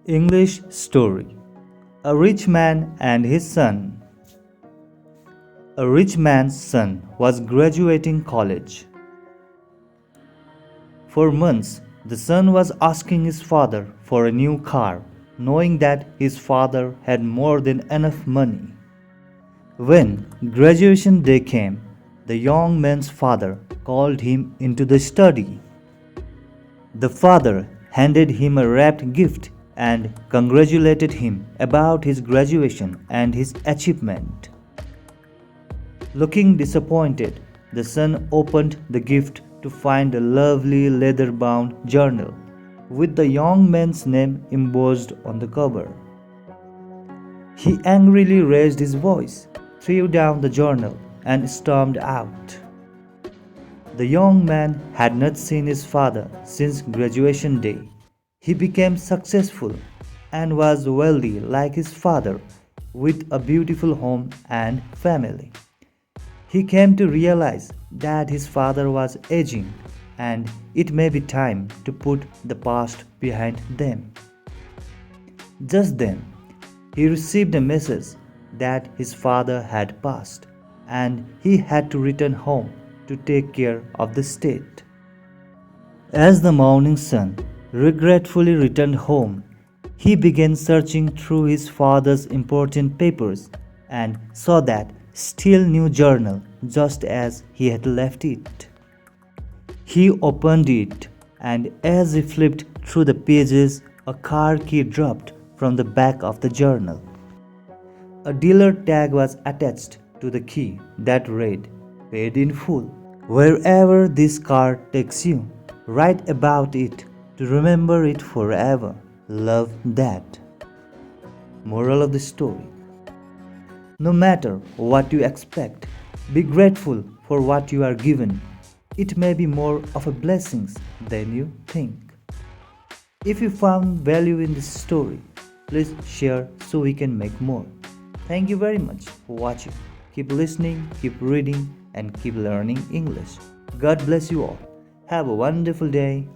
English story. A rich man and his son. A rich man's son was graduating college. For months, the son was asking his father for a new car, knowing that his father had more than enough money. When graduation day came, the young man's father called him into the study. The father handed him a wrapped gift and congratulated him about his graduation and his achievement. Looking disappointed, the son opened the gift to find a lovely leather bound journal with the young man's name embossed on the cover. He angrily raised his voice, threw down the journal, and stormed out. The young man had not seen his father since graduation day. He became successful and was wealthy like his father, with a beautiful home and family. He came to realize that his father was aging and it may be time to put the past behind them. Just then, he received a message that his father had passed and he had to return home to take care of the estate. As the morning sun regretfully returned home, he began searching through his father's important papers and saw that still new journal just as he had left it. He opened it, and as he flipped through the pages, a car key dropped from the back of the journal. A dealer tag was attached to the key that read, "Paid in full." Wherever this car takes you, write about it to remember it forever. Love that. Moral of the story. No matter what you expect, be grateful for what you are given. It may be more of a blessing than you think. If you found value in this story, please share so we can make more. Thank you very much for watching. Keep listening, keep reading, and keep learning English. God bless you all. Have a wonderful day.